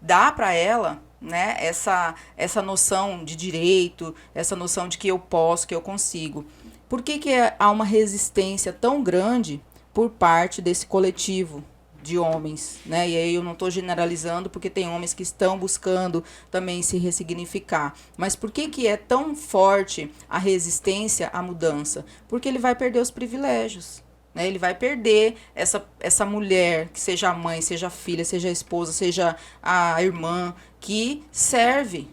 dá para ela, né, essa noção de direito, essa noção de que eu posso, que eu consigo. Por que há uma resistência tão grande por parte desse coletivo de homens, né? E aí eu não estou generalizando, porque tem homens que estão buscando também se ressignificar. Mas por que é tão forte a resistência à mudança? Porque ele vai perder os privilégios, né? Ele vai perder essa mulher, que seja a mãe, seja a filha, seja a esposa, seja a irmã, que serve.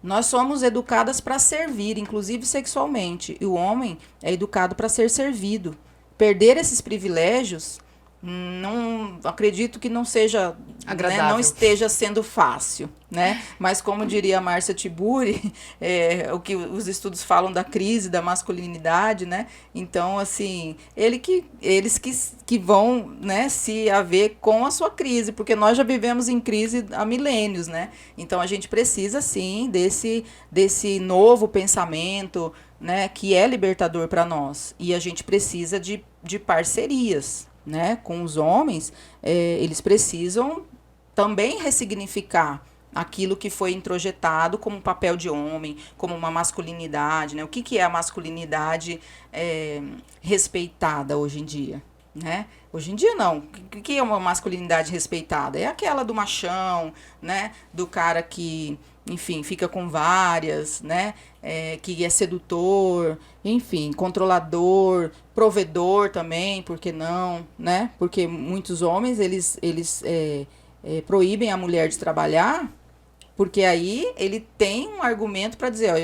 Nós somos educadas para servir, inclusive sexualmente. E o homem é educado para ser servido. Perder esses privilégios, não acredito que não seja agradável, né, não esteja sendo fácil, né? Mas como diria a Márcia Tiburi, o que os estudos falam da crise da masculinidade, né? Então, assim, eles que vão, né, se haver com a sua crise, porque nós já vivemos em crise há milênios, né? Então a gente precisa sim desse novo pensamento, né, que é libertador para nós. E a gente precisa de parcerias, né, com os homens. Eles precisam também ressignificar aquilo que foi introjetado como um papel de homem, como uma masculinidade, né? O que é a masculinidade respeitada hoje em dia, né? Hoje em dia não. O que é uma masculinidade respeitada? É aquela do machão, né? Do cara que, enfim, fica com várias, né? Que é sedutor, enfim, controlador, provedor também, por que não, né? Porque muitos homens, eles proíbem a mulher de trabalhar, porque aí ele tem um argumento para dizer, ó,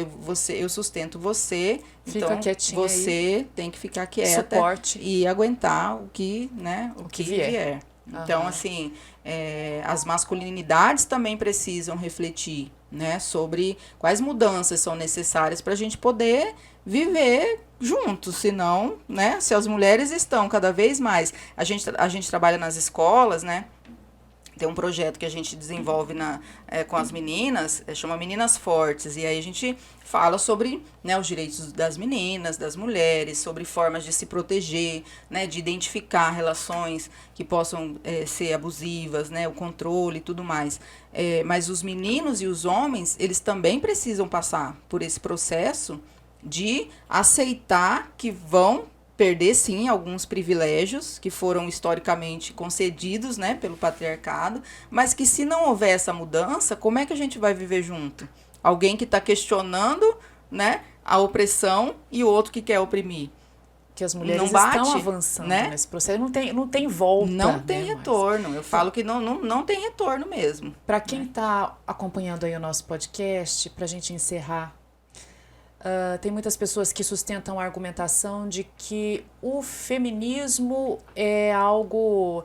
eu sustento você, Fica então quietinha você aí. tem que ficar quieta Suporte. e aguentar o que, né, o que vier. Então, Aham. assim, as masculinidades também precisam refletir, né, sobre quais mudanças são necessárias para a gente poder viver juntos, senão, né, se as mulheres estão cada vez mais, a gente trabalha nas escolas, né, tem um projeto que a gente desenvolve com as meninas, chama Meninas Fortes, e aí a gente fala sobre, né, os direitos das meninas, das mulheres, sobre formas de se proteger, né, de identificar relações que possam ser abusivas, né, o controle e tudo mais. Mas os meninos e os homens, eles também precisam passar por esse processo de aceitar que vão perder, sim, alguns privilégios que foram historicamente concedidos, né, pelo patriarcado, mas que se não houver essa mudança, como é que a gente vai viver junto? Alguém que está questionando, né, a opressão e o outro que quer oprimir. Que as mulheres Não bate, estão avançando, né? nesse processo. Não tem volta. Não tem né, retorno. Eu falo que não tem retorno mesmo. Para quem está acompanhando aí o nosso podcast, para a gente encerrar, tem muitas pessoas que sustentam a argumentação de que o feminismo é algo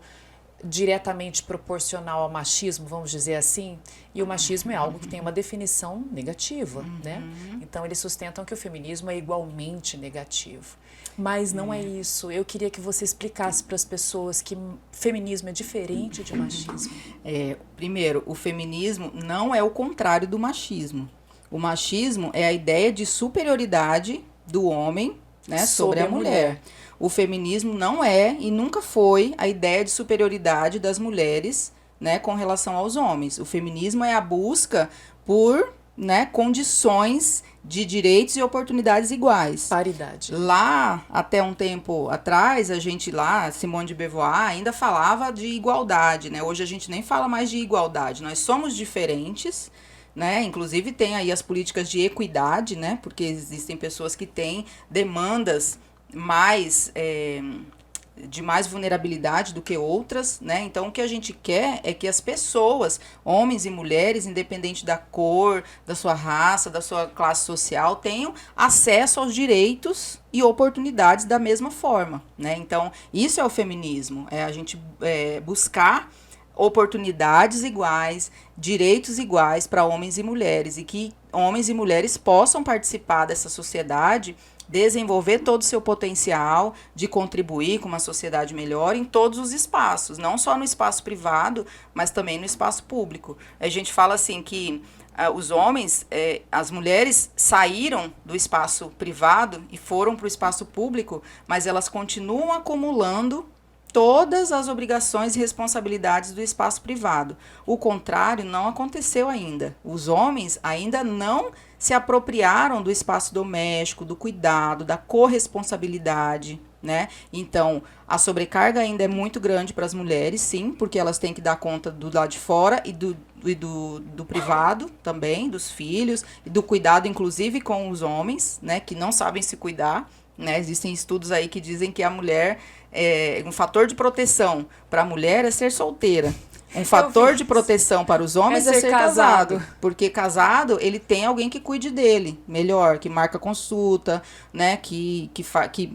diretamente proporcional ao machismo, vamos dizer assim, e o machismo é algo que tem uma definição negativa, né? Então eles sustentam que o feminismo é igualmente negativo. Mas não é isso. Eu queria que você explicasse para as pessoas que feminismo é diferente de machismo. Primeiro, o feminismo não é o contrário do machismo. O machismo é a ideia de superioridade do homem, né, sobre a mulher. O feminismo não é e nunca foi a ideia de superioridade das mulheres, né, com relação aos homens. O feminismo é a busca por, né, condições de direitos e oportunidades iguais. Paridade. Lá, até um tempo atrás, Simone de Beauvoir ainda falava de igualdade, né? Hoje a gente nem fala mais de igualdade. Nós somos diferentes, né? Inclusive tem aí as políticas de equidade, né? Porque existem pessoas que têm demandas de mais vulnerabilidade do que outras, né? Então o que a gente quer é que as pessoas, homens e mulheres, independente da cor, da sua raça, da sua classe social, tenham acesso aos direitos e oportunidades da mesma forma, né? Então isso é o feminismo, é a gente buscar oportunidades iguais, direitos iguais para homens e mulheres, e que homens e mulheres possam participar dessa sociedade, desenvolver todo o seu potencial de contribuir com uma sociedade melhor em todos os espaços, não só no espaço privado, mas também no espaço público. A gente fala assim que os homens, as mulheres saíram do espaço privado e foram para o espaço público, mas elas continuam acumulando todas as obrigações e responsabilidades do espaço privado. O contrário não aconteceu ainda. Os homens ainda não se apropriaram do espaço doméstico, do cuidado, da corresponsabilidade, né? Então, a sobrecarga ainda é muito grande para as mulheres, sim, porque elas têm que dar conta do lado de fora e do privado também, dos filhos, e do cuidado, inclusive, com os homens, né, que não sabem se cuidar, né? Existem estudos aí que dizem que a mulher, um fator de proteção para a mulher é ser solteira. Um fator de proteção para os homens é ser casado. Porque casado, ele tem alguém que cuide dele melhor, que marca consulta, né, que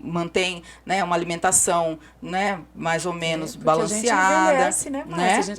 mantém, né, uma alimentação, né, mais ou menos balanceada. A gente envelhece, né?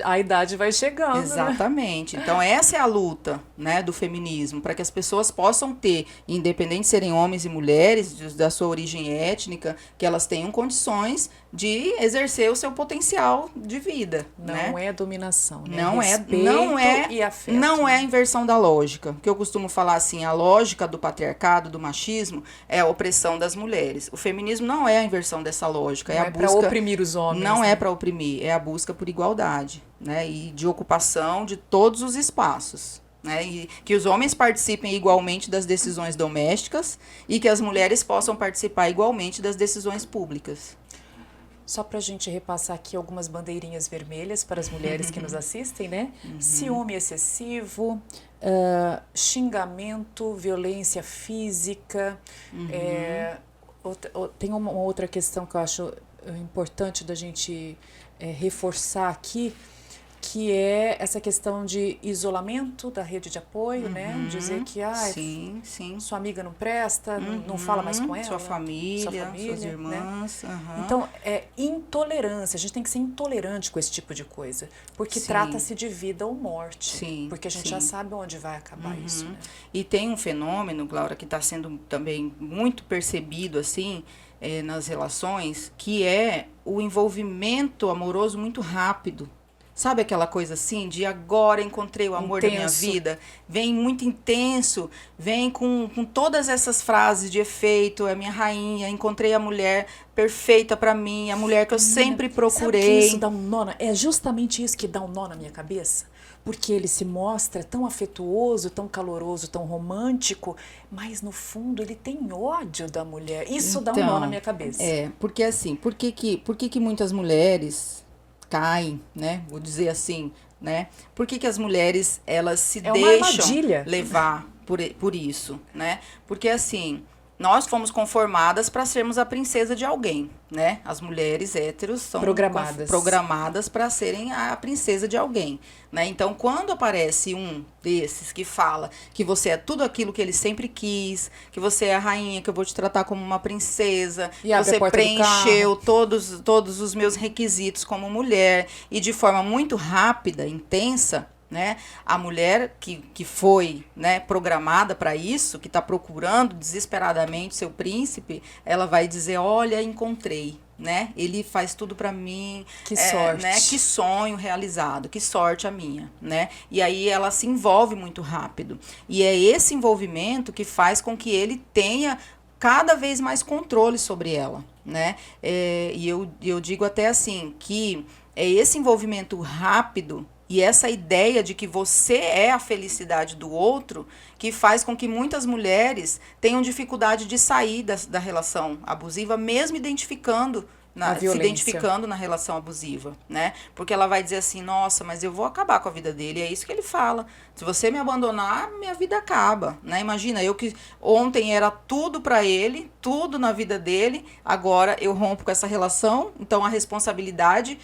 A idade vai chegando. Exatamente. Né? Então, essa é a luta, né, do feminismo, para que as pessoas possam ter, independente de serem homens e mulheres, da sua origem étnica, que elas tenham condições de exercer o seu potencial de vida, Não né? é dominação, né? Não Respeito e afeto. não é a inversão da lógica. Que eu costumo falar assim, a lógica do patriarcado, do machismo, é a opressão das mulheres. O feminismo não é a inversão dessa lógica, Não é a é para busca. oprimir os homens. Não né? é para oprimir, é a busca por igualdade, né? E de ocupação de todos os espaços. Né? E que os homens participem igualmente das decisões domésticas e que as mulheres possam participar igualmente das decisões públicas. Só para a gente repassar aqui algumas bandeirinhas vermelhas para as mulheres que nos assistem, né? Ciúme excessivo, xingamento, violência física. Tem uma outra questão que eu acho importante da gente reforçar aqui, que é essa questão de isolamento da rede de apoio, né? Dizer que Sim, sim. sua amiga não presta, não fala mais com ela. Sua família, suas né? irmãs. Então, é intolerância. A gente tem que ser intolerante com esse tipo de coisa. Porque Sim. trata-se de vida ou morte. Sim, Porque a gente sim. já sabe onde vai acabar isso. Né? E tem um fenômeno, Glaura, que está sendo também muito percebido assim nas relações, que é o envolvimento amoroso muito rápido. Sabe aquela coisa assim, de agora encontrei o amor da minha vida? Vem muito intenso, vem com todas essas frases de efeito, é minha rainha, encontrei a mulher perfeita para mim, a mulher que eu sempre procurei. Sabe que isso dá um nó? É justamente isso que dá um nó na minha cabeça? Porque ele se mostra tão afetuoso, tão caloroso, tão romântico, mas no fundo ele tem ódio da mulher. Isso dá um nó na minha cabeça. Porque assim, por que muitas mulheres caem, né? Vou dizer assim, né? Por que as mulheres, elas se deixam levar por isso, né? Porque assim, nós fomos conformadas para sermos a princesa de alguém, né? As mulheres héteros são programadas para serem a princesa de alguém, né? Então, quando aparece um desses que fala que você é tudo aquilo que ele sempre quis, que você é a rainha, que eu vou te tratar como uma princesa, que você preencheu todos os meus requisitos como mulher e de forma muito rápida, intensa, né? A mulher que foi, né, programada para isso, que está procurando desesperadamente seu príncipe, ela vai dizer, olha, encontrei, né? Ele faz tudo para mim. Que sorte. Né? Que sonho realizado, que sorte a minha, né? E aí ela se envolve muito rápido. E é esse envolvimento que faz com que ele tenha cada vez mais controle sobre ela, né? E eu digo até assim, que é esse envolvimento rápido e essa ideia de que você é a felicidade do outro que faz com que muitas mulheres tenham dificuldade de sair da relação abusiva, mesmo se identificando na relação abusiva, né? Porque ela vai dizer assim, nossa, mas eu vou acabar com a vida dele, é isso que ele fala. Se você me abandonar, minha vida acaba, né? Imagina, eu que ontem era tudo para ele, tudo na vida dele, agora eu rompo com essa relação, então a responsabilidade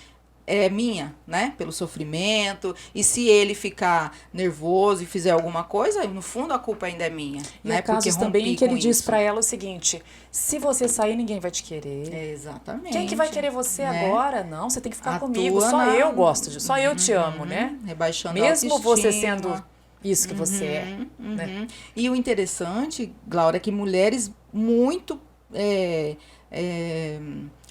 é minha, né? Pelo sofrimento. E se ele ficar nervoso e fizer alguma coisa, no fundo a culpa ainda é minha. E né? há casos também que ele diz para ela o seguinte, se você sair, ninguém vai te querer. Exatamente. Quem que vai querer você agora? Não, você tem que ficar comigo. Só eu gosto disso, só eu te amo, né? Rebaixando mesmo você sendo isso que você é. Né? E o interessante, Glaura, é que mulheres muito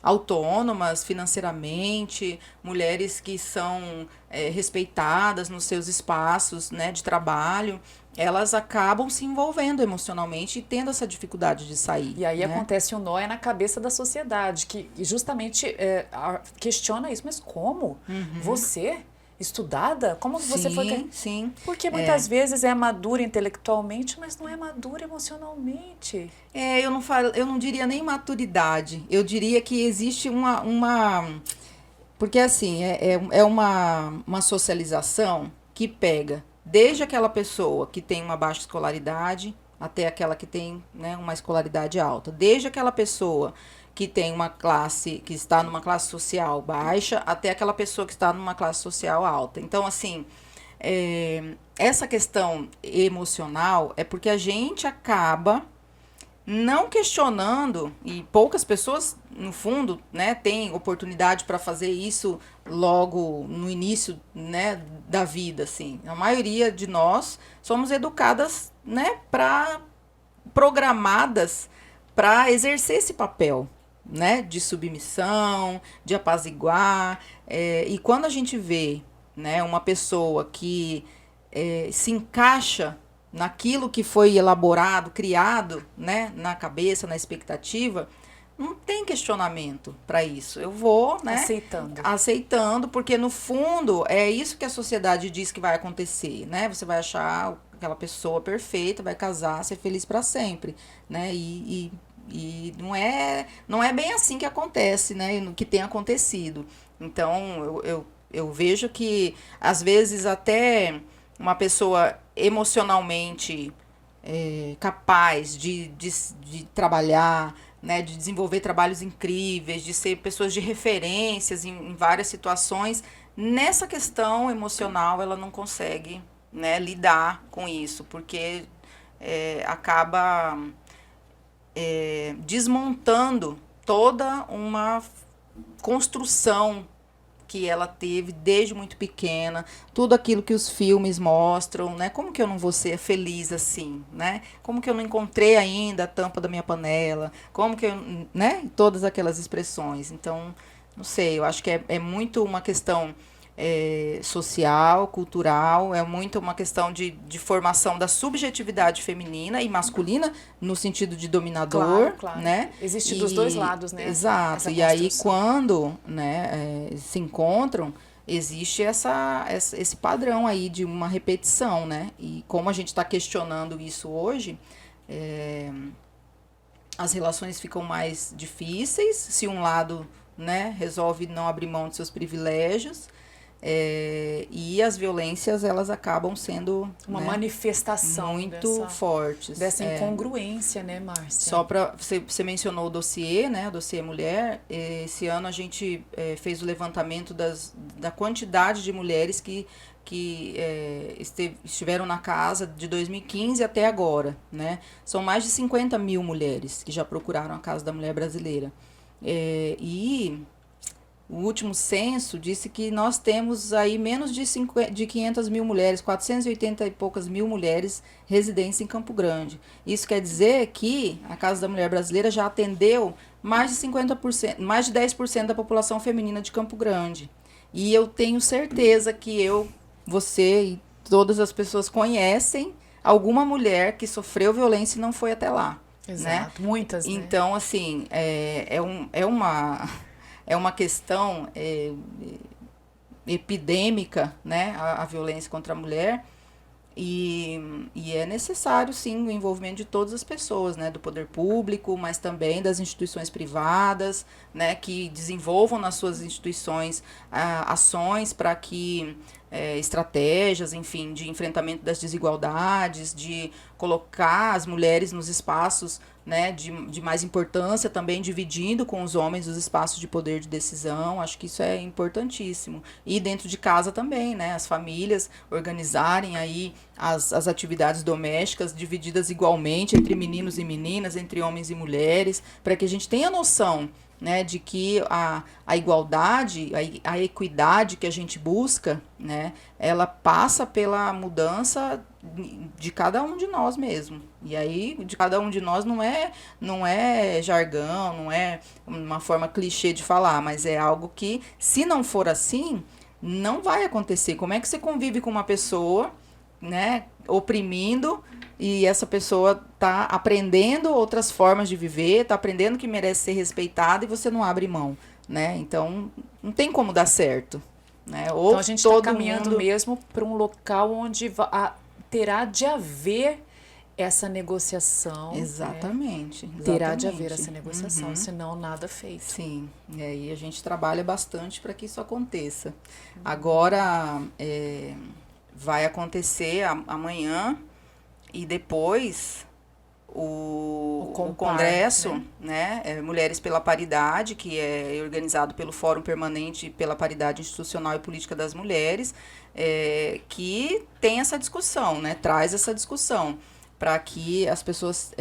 autônomas financeiramente, mulheres que são respeitadas nos seus espaços, né, de trabalho, elas acabam se envolvendo emocionalmente e tendo essa dificuldade de sair. E aí né? acontece um nó na cabeça da sociedade, que justamente questiona isso. Mas como? Você... estudada? Como que você foi... Sim. Porque muitas vezes é madura intelectualmente, mas não é madura emocionalmente. Eu não diria nem maturidade. Eu diria que existe uma porque assim, é uma socialização que pega desde aquela pessoa que tem uma baixa escolaridade até aquela que tem, né, uma escolaridade alta. Desde aquela pessoa que tem uma classe, que está numa classe social baixa, até aquela pessoa que está numa classe social alta. Então, assim, essa questão emocional é porque a gente acaba não questionando, e poucas pessoas, no fundo, né, têm oportunidade para fazer isso logo no início, né, da vida, assim. A maioria de nós somos educadas, né, programadas para exercer esse papel. né, de submissão, de apaziguar. E quando a gente vê, né, uma pessoa que se encaixa naquilo que foi elaborado, criado, né, na cabeça, na expectativa, não tem questionamento para isso. Eu vou, né, aceitando, porque no fundo é isso que a sociedade diz que vai acontecer, né? Você vai achar aquela pessoa perfeita, vai casar, ser feliz para sempre, né? E não é bem assim que acontece, né? Que tem acontecido. Então, eu vejo que, às vezes, até uma pessoa emocionalmente capaz de trabalhar, né, de desenvolver trabalhos incríveis, de ser pessoas de referências em várias situações, nessa questão emocional ela não consegue, né, lidar com isso, porque acaba desmontando toda uma construção que ela teve desde muito pequena, tudo aquilo que os filmes mostram, né? Como que eu não vou ser feliz assim, né? Como que eu não encontrei ainda a tampa da minha panela? Como que eu, né? Todas aquelas expressões. Então, não sei, eu acho que é muito uma questão social, cultural, é muito uma questão de formação da subjetividade feminina e masculina no sentido de dominador, claro. né? Existe dos dois lados, né? Exato. Essa E aí construção. quando, né, se encontram, existe esse padrão aí de uma repetição, né? E como a gente está questionando isso hoje, as relações ficam mais difíceis se um lado, né, resolve não abrir mão de seus privilégios. E as violências elas acabam sendo uma, né, manifestação muito fortes. Dessa incongruência, né, Márcia? Só para você mencionou o dossiê, né, o dossiê mulher. Esse ano a gente fez o levantamento da quantidade de mulheres que estiveram na casa de 2015 até agora, né? São mais de 50 mil mulheres que já procuraram a Casa da Mulher Brasileira. E o último censo disse que nós temos aí menos de 500 mil mulheres, 480 e poucas mil mulheres residentes em Campo Grande. Isso quer dizer que a Casa da Mulher Brasileira já atendeu mais de 50%, mais de 10% da população feminina de Campo Grande. E eu tenho certeza que você e todas as pessoas conhecem alguma mulher que sofreu violência e não foi até lá. Exato, né? Muitas, né? Então, assim, é uma questão epidêmica, né, a violência contra a mulher, e é necessário, sim, o envolvimento de todas as pessoas, né, do poder público, mas também das instituições privadas, né, que desenvolvam nas suas instituições ações para que estratégias, enfim, de enfrentamento das desigualdades, de colocar as mulheres nos espaços, né, de mais importância, também dividindo com os homens os espaços de poder de decisão. Acho que isso é importantíssimo. E dentro de casa também, né, as famílias organizarem aí as atividades domésticas divididas igualmente entre meninos e meninas, entre homens e mulheres, para que a gente tenha noção, né, de que a igualdade, a equidade que a gente busca, né, ela passa pela mudança de cada um de nós mesmo. E aí, de cada um de nós não é jargão, não é uma forma clichê de falar, mas é algo que, se não for assim, não vai acontecer. Como é que você convive com uma pessoa, né, oprimindo, e essa pessoa tá aprendendo outras formas de viver, tá aprendendo que merece ser respeitada e você não abre mão, né? Então, não tem como dar certo, né? Ou então a gente está caminhando mesmo para um local onde terá de haver essa negociação. Exatamente. Né? Terá de haver essa negociação, senão nada feito. Sim, e aí a gente trabalha bastante para que isso aconteça. Agora, vai acontecer amanhã, e depois o Congresso, né, Mulheres pela Paridade, que é organizado pelo Fórum Permanente pela Paridade Institucional e Política das Mulheres, que tem essa discussão, né, traz essa discussão para que as pessoas,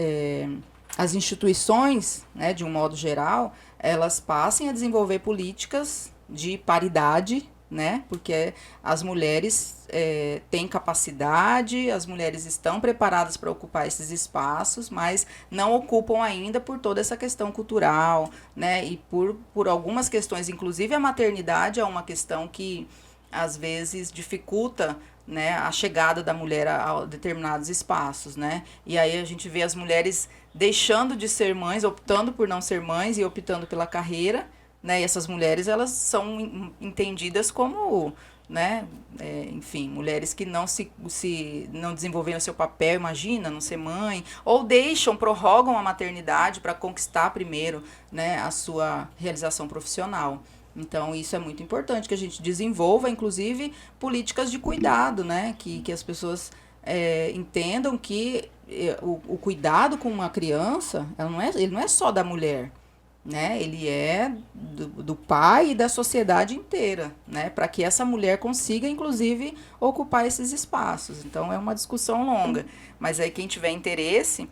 as instituições, né, de um modo geral, elas passem a desenvolver políticas de paridade, né? Porque as mulheres têm capacidade, as mulheres estão preparadas para ocupar esses espaços, mas não ocupam ainda por toda essa questão cultural, né? E por algumas questões, inclusive a maternidade é uma questão que às vezes dificulta, né, a chegada da mulher a determinados espaços, né? E aí a gente vê as mulheres deixando de ser mães, optando por não ser mães e optando pela carreira, né? E essas mulheres, elas são entendidas como, né, enfim, mulheres que não desenvolveram seu papel, imagina, não ser mãe, ou prorrogam a maternidade para conquistar primeiro, né, a sua realização profissional. Então, isso é muito importante, que a gente desenvolva, inclusive, políticas de cuidado, né? Que as pessoas entendam que o cuidado com uma criança, ele não é só da mulher, né? Ele é do pai e da sociedade inteira, né? Para que essa mulher consiga, inclusive, ocupar esses espaços. Então, é uma discussão longa. Mas aí, quem tiver interesse...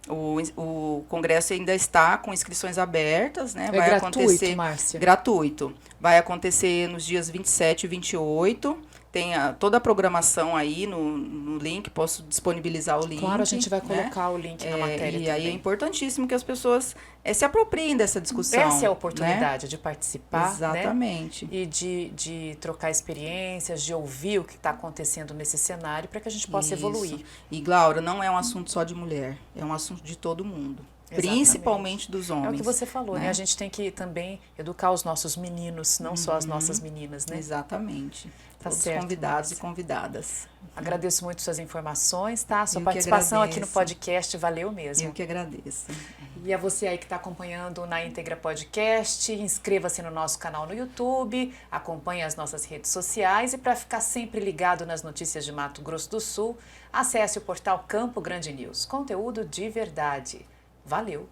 O congresso ainda está com inscrições abertas, né? Vai acontecer, Márcia? Gratuito. Vai acontecer nos dias 27 e 28. Tem toda a programação aí no link, posso disponibilizar o link. Claro, a gente vai colocar o link na matéria e também. aí é importantíssimo que as pessoas se apropriem dessa discussão. Essa é a oportunidade, né? De participar. Exatamente. Né? E de trocar experiências, de ouvir o que está acontecendo nesse cenário para que a gente possa evoluir. E, Glaura, não é um assunto só de mulher, é um assunto de todo mundo. Exatamente. Principalmente dos homens. É o que você falou, né? A gente tem que também educar os nossos meninos, não só as nossas meninas, né? Exatamente. Tá Todos certo, convidados Márcia. E convidadas. Agradeço muito suas informações, tá? Sua participação aqui no podcast valeu mesmo. Eu que agradeço. E a você aí que está acompanhando na Íntegra Podcast, inscreva-se no nosso canal no YouTube, acompanhe as nossas redes sociais e para ficar sempre ligado nas notícias de Mato Grosso do Sul, acesse o portal Campo Grande News. Conteúdo de verdade. Valeu!